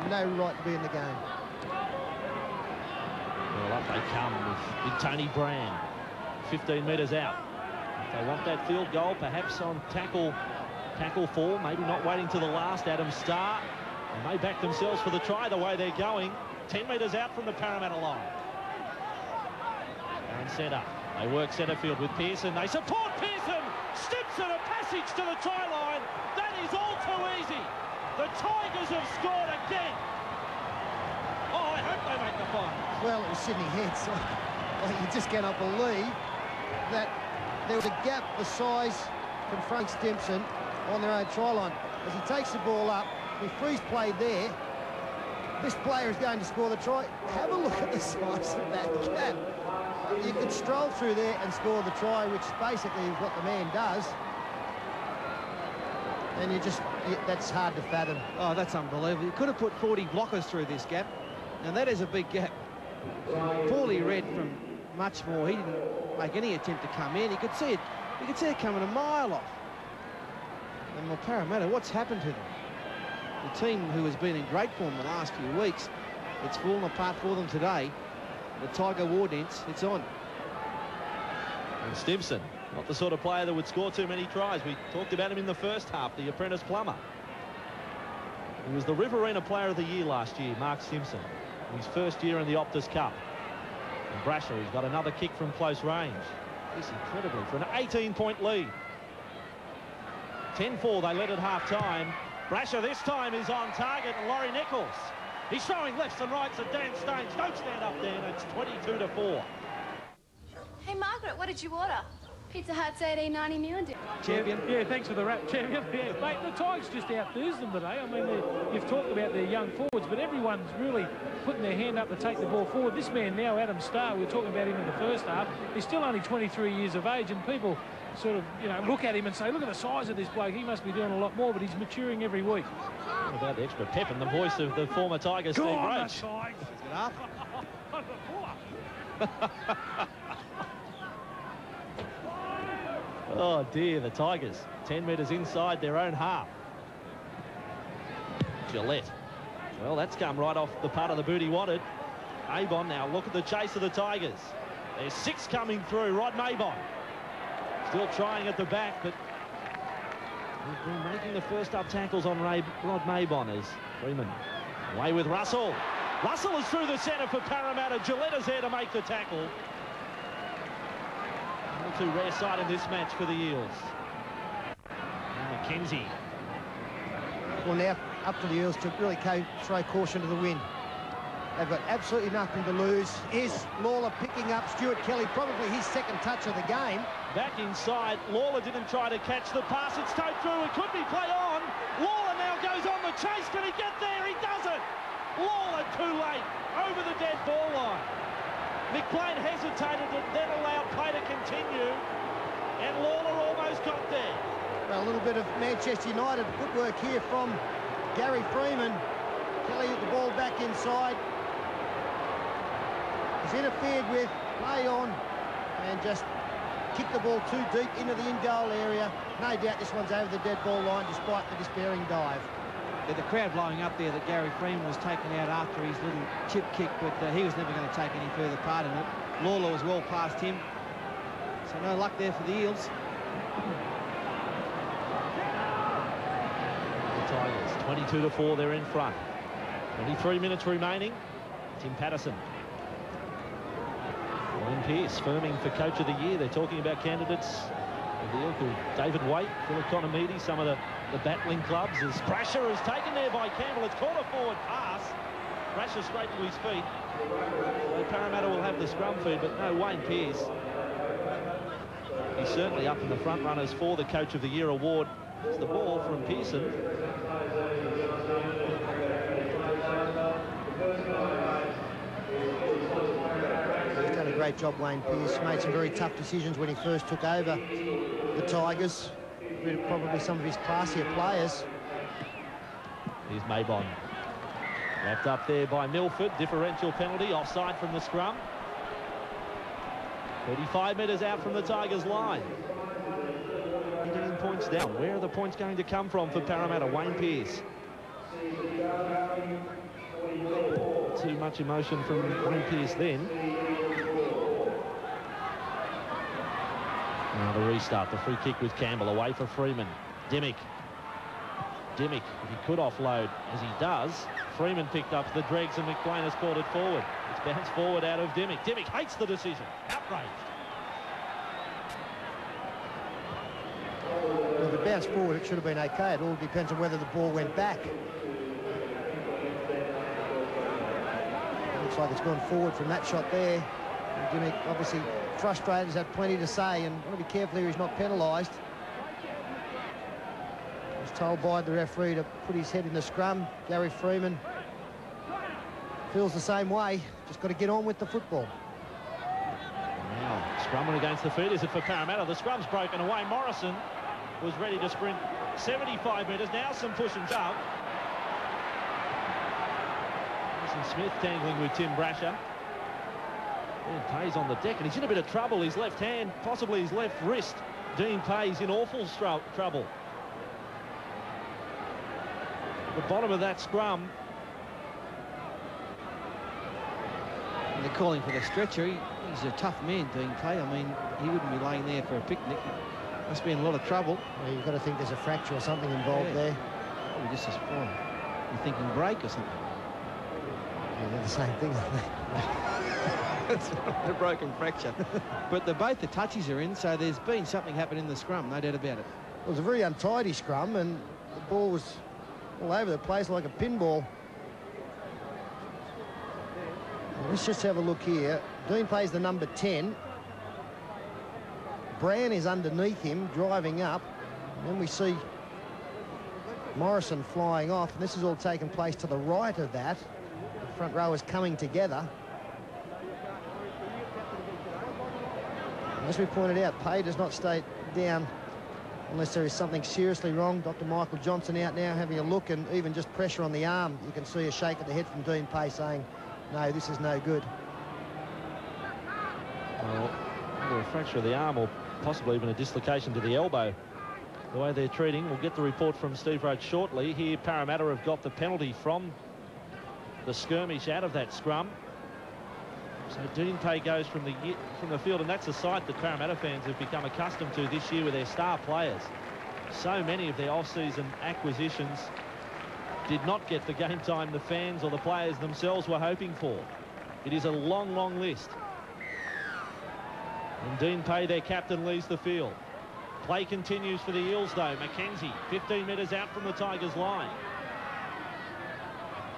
no right to be in the game. Well, up they come with big Tony Brand, 15 metres out. If they want that field goal, perhaps on tackle 4, maybe not waiting to the last. Adam Starr, they may back themselves for the try the way they're going. 10 metres out from the Parramatta line. They're in centre. They work centre field with Pearson. They support Pearson. Stimson, a passage to the try line. That is all too easy. The Tigers have scored again. Oh, I hope they make the final. Well, it was Sydney Heads. You just cannot believe that there was a gap the size from Frank Stimson on their own try line. As he takes the ball up, we freeze play there. This player is going to score the try. Have a look at the size of that gap. You could stroll through there and score the try, which basically is what the man does. And that's hard to fathom. Oh, that's unbelievable. You could have put 40 blockers through this gap, and that is a big gap. Poorly read from Muchmore. He didn't make any attempt to come in. You could see it coming a mile off. And well, Parramatta, what's happened to them? The team who has been in great form the last few weeks, it's fallen apart for them today. The Tiger War dance, it's on. And Stimson, not the sort of player that would score too many tries. We talked about him in the first half, the apprentice plumber. He was the Riverina Player of the Year last year, Mark Stimson, in his first year in the Optus Cup. And Brasher, he's got another kick from close range. This incredibly for an 18-point lead. 10-4, they led at half-time. Brasher this time is on target, and Laurie Nichols. He's throwing lefts and rights at Dan Staines. Don't stand up, Dan. It's 22-4. Hey, Margaret, what did you order? Pizza Hut's $18.90 meal deal. Champion. Yeah, thanks for the wrap, champion. Yeah, mate, the Tigers just outthused them today. I mean, you've talked about their young forwards, but everyone's really putting their hand up to take the ball forward. This man now, Adam Starr, we were talking about him in the first half. He's still only 23 years of age, and people sort of, look at him and say, look at the size of this bloke. He must be doing a lot more, but he's maturing every week. What about the extra pep and the voice of the former Tigers, Steve Roach? Get up. Oh dear, the Tigers 10 metres inside their own half. Gillette. Well, that's come right off the part of the boot he wanted. Mabon now, look at the chase of the Tigers. There's 6 coming through. Rod Mabon still trying at the back, but he's been making the first up tackles on Rod Mabon as Freeman away with Russell. Russell is through the centre for Parramatta. Gillette is there to make the tackle. All too rare sight in this match for the Eels. And McKenzie. Well, now up to the Eels to really throw caution to the wind. They've got absolutely nothing to lose. Is Lawler picking up Stuart Kelly, probably his second touch of the game. Back inside, Lawler didn't try to catch the pass. It's towed through. It could be play on. Lawler now goes on the chase. Can he get there? He doesn't. Lawler too late over the dead ball line. McLean hesitated and then allowed play to continue, and Lawler almost got there. Well, a little bit of Manchester United good work here from Gary Freeman. Kelly with the ball back inside. He's interfered with, play on, and just kicked the ball too deep into the in-goal area. No doubt this one's over the dead ball line despite the despairing dive. Yeah, the crowd blowing up there that Gary Freeman was taken out after his little chip kick, but he was never going to take any further part in it. Lawler was well past him, so no luck there for the Eels. The Tigers, 22-4, they're in front. 23 minutes remaining. Tim Patterson. Wayne Pearce firming for Coach of the Year. They're talking about candidates of the ilk of David Waite, Phil Economidi, some of the battling clubs. As Brasher is taken there by Campbell. It's caught a forward pass. Brasher straight to his feet. So Parramatta will have the scrum feed, but no Wayne Pearce. He's certainly up in the front runners for the Coach of the Year award. It's the ball from Pearson. He's done a great job, Wayne Pearce. Made some very tough decisions when he first took over the Tigers. Rid of probably some of his classier players. Here's Mabon. Wrapped up there by Milford. Differential penalty, offside from the scrum. 35 metres out from the Tigers' line. 18 points down. Where are the points going to come from for Parramatta? Wayne Pearce. too much emotion from Wayne Pearce then. Now the restart, the free kick with Campbell away for Freeman. Dimmick, if he could offload, as he does, Freeman picked up the dregs and McLean has called it forward. It's bounced forward out of Dimmick. Dimmick hates the decision. Outraged. Well, if it bounced forward, it should have been okay. It all depends on whether the ball went back. Looks like it's gone forward from that shot there. And Dimmick, obviously frustrated, has had plenty to say, and want to be careful here he's not penalised. Was told by the referee to put his head in the scrum. Gary Freeman feels the same way. Just got to get on with the football. Now, scrumming against the feet. Is it for Parramatta? The scrum's broken away. Morrison was ready to sprint 75 metres. Now some push and shove. Smith tangling with Tim Brasher. Dean Pay's on the deck, and he's in a bit of trouble. His left hand, possibly his left wrist. Dean Pay's in awful trouble. The bottom of that scrum. And they're calling for the stretcher. He's a tough man, Dean Pay. I mean, he wouldn't be laying there for a picnic. Must be in a lot of trouble. Well, you've got to think there's a fracture or something involved there. Probably just a sprain. You're thinking break or something. Yeah, they're the same thing, aren't they? It's not a broken fracture. But both the touchies are in, so there's been something happen in the scrum, no doubt about it. It was a very untidy scrum, and the ball was all over the place like a pinball. Let's just have a look here. Dean Pay's the number 10. Brown is underneath him, driving up. And then we see Morrison flying off, and this has all taken place to the right of that. The front row is coming together. As we pointed out, Pay does not stay down unless there is something seriously wrong. Dr. Michael Johnson out now having a look, and even just pressure on the arm. You can see a shake of the head from Dean Pay saying, no, this is no good. Well, either a fracture of the arm or possibly even a dislocation to the elbow. The way they're treating, we'll get the report from Steve Roach shortly. Here, Parramatta have got the penalty from the skirmish out of that scrum. So Dean Pay goes from the field, and that's a sight that Parramatta fans have become accustomed to this year with their star players. So many of their off-season acquisitions did not get the game time the fans or the players themselves were hoping for. It is a long, long list. And Dean Pay, their captain, leaves the field. Play continues for the Eels, though. Mackenzie, 15 metres out from the Tigers' line.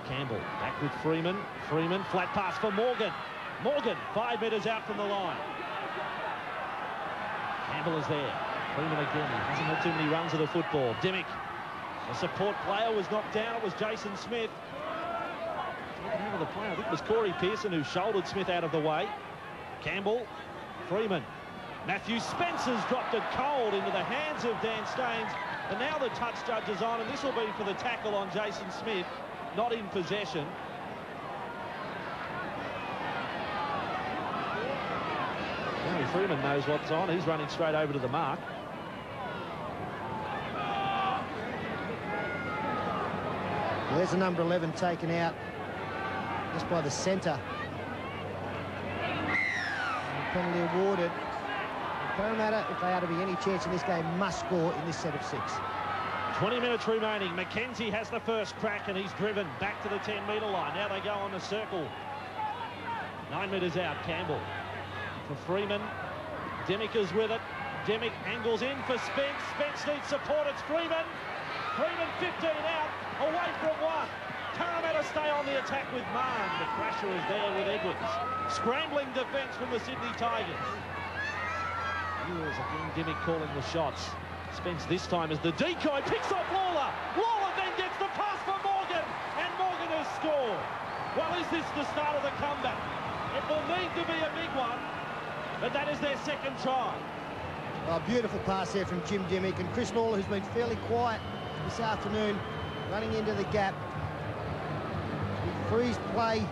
Campbell back with Freeman. Freeman, flat pass for Morgan. Morgan, 5 metres out from the line. Campbell is there. Freeman again. He hasn't had too many runs of the football. Dimmick, a support player, was knocked down. It was Jason Smith. Taken out of the play. I think it was Corey Pearson who shouldered Smith out of the way. Campbell, Freeman. Matthew Spencer's dropped it cold into the hands of Dan Staines. And now the touch judge is on, and this will be for the tackle on Jason Smith, not in possession. Now Freeman knows what's on. He's running straight over to the mark. There's the number 11 taken out just by the centre. Penalty awarded. Parramatta, if they are to be any chance in this game, must score in this set of 6. 20 minutes remaining. Mackenzie has the first crack, and he's driven back to the 10-metre line. Now they go on the circle. 9 metres out, Campbell. For Freeman. Dimmick is with it. Dimmick angles in for Spence. Spence needs support. It's Freeman. Freeman 15 out, away from 1. Parramatta stay on the attack with Mahon. The crasher is there with Edwards. Scrambling defence from the Sydney Tigers. Eels again, Dimmick calling the shots. Spence this time as the decoy picks off Lawler. Lawler then gets the pass for Morgan, and Morgan has scored. Well, is this the start of the comeback? It will need to be a big one, but that is their second try. A beautiful pass there from Jim Dimmick, and Chris Lawler, who's been fairly quiet this afternoon, running into the gap. Freeze play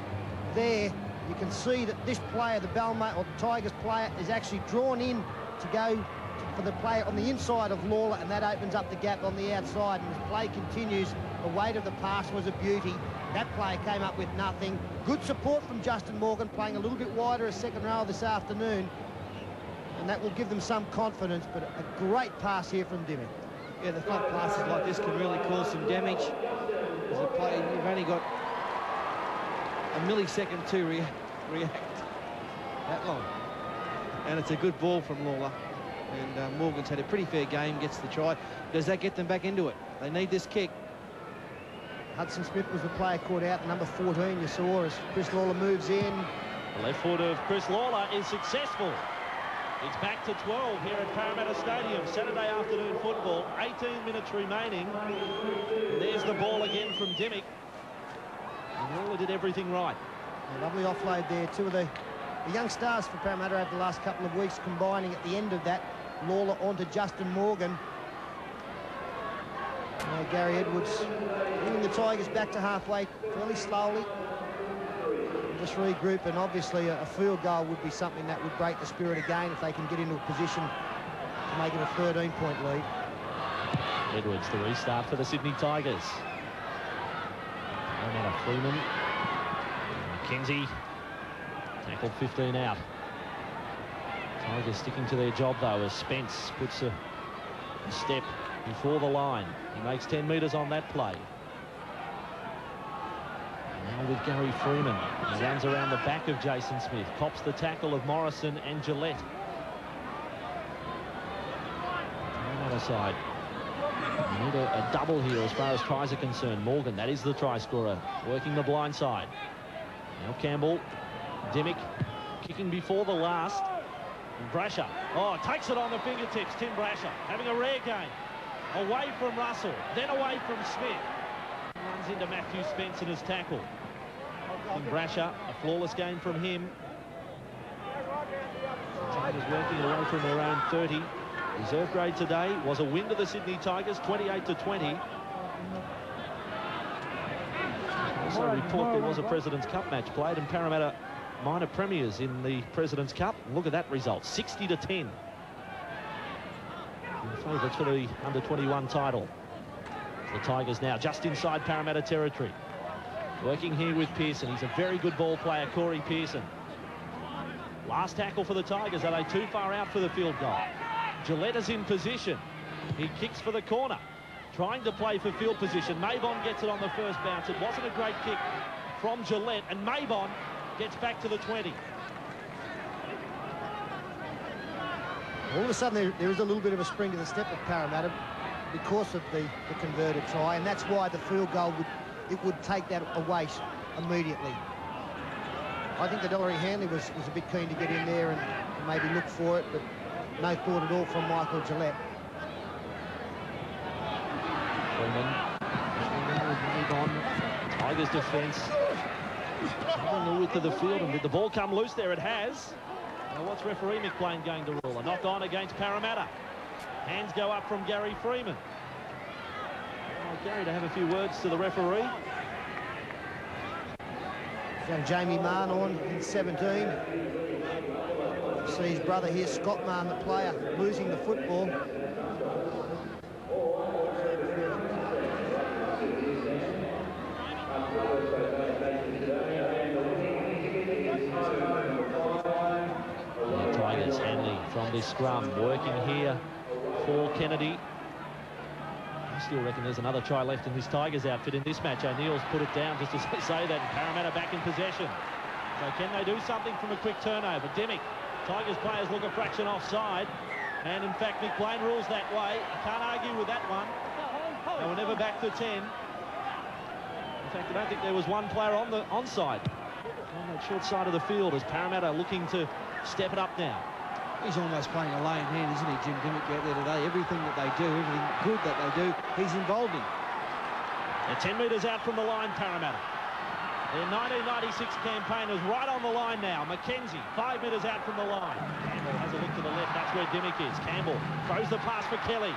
there. You can see that this player, the Balmain or the Tigers player, is actually drawn in to go for the player on the inside of Lawler, and that opens up the gap on the outside, and as play continues The weight of the pass was a beauty. That player came up with nothing. Good support from Justin Morgan, playing a little bit wider a second row this afternoon. And that will give them some confidence, but a great pass here from Dimmick. Yeah, the front passes like this can really cause some damage. As a player, you've only got a millisecond to react that long. And it's a good ball from Lawler. And Morgan's had a pretty fair game, gets the try. Does that get them back into it? They need this kick. Hudson Smith was the player caught out, number 14 you saw as Chris Lawler moves in. The left foot of Chris Lawler is successful. It's back to 12 here at Parramatta Stadium. Saturday afternoon football, 18 minutes remaining. And there's the ball again from Dimmick. And Lawler did everything right. A lovely offload there. Two of the young stars for Parramatta over the last couple of weeks combining at the end of that. Lawler onto Justin Morgan. Now Gary Edwards bringing the Tigers back to halfway fairly slowly. Just regroup, and obviously a field goal would be something that would break the spirit again if they can get into a position to make it a 13-point lead. Edwards, the restart for the Sydney Tigers. Parramatta Freeman. McKenzie tackled 15 out. Tigers sticking to their job though as Spence puts a step before the line. He makes 10 metres on that play. Now with Gary Freeman. He runs around the back of Jason Smith. Cops the tackle of Morrison and Gillette. Parramatta side. You need a double here as far as tries are concerned. Morgan, that is the try scorer, working the blind side. Now Campbell. Dimmick kicking before the last. And Brasher. Oh, takes it on the fingertips. Tim Brasher having a rare game. Away from Russell, then away from Smith. Runs into Matthew Spence in his tackle. Tim Brasher, a flawless game from him. Tigers working away from their own 30. Reserve grade today was a win to the Sydney Tigers, 28-20. Also report there was a President's Cup match played, and Parramatta minor premiers in the President's Cup. Look at that result, 60-10. Favourites for the under-21 title. The Tigers now just inside Parramatta territory. Working here with Pearson. He's a very good ball player, Corey Pearson. Last tackle for the Tigers. Are they too far out for the field goal? Gillette is in position. He kicks for the corner. Trying to play for field position. Maybon gets it on the first bounce. It wasn't a great kick from Gillette. And Maybon gets back to the 20. All of a sudden, there is a little bit of a spring to the step of Parramatta because of the converted try, and that's why the field goal would take that away immediately. I think that Ellery Hanley was a bit keen to get in there and maybe look for it, but no thought at all from Michael Gillette. Freeman would move on. Tigers defence. On the width of the field, and did the ball come loose there? It has. Now what's referee McLean going to rule? A knock on against Parramatta. Hands go up from Gary Freeman. Oh, Gary to have a few words to the referee. Young Jamie Marn on in 17. See his brother here, Scott Marn, the player, losing the football. Tigers, Hanley from this scrum, working here for Kennedy. I still reckon there's another try left in this Tigers outfit in this match. O'Neill's put it down just to say that, and Parramatta back in possession. So can they do something from a quick turnover? Dimmick, Tigers players look a fraction offside, and in fact McLean rules that way. I can't argue with that one. They were never back to 10. In fact, I don't think there was one player on the onside on that short side of the field as Parramatta looking to step it up now. He's almost playing a lame hand, isn't he, Jim Dimmick, out there today? Everything that they do, everything good that they do, he's involved in. They're 10 metres out from the line, Parramatta. Their 1996 campaign is right on the line now. McKenzie, 5 metres out from the line. Campbell has a look to the left. That's where Dimmick is. Campbell throws the pass for Kelly.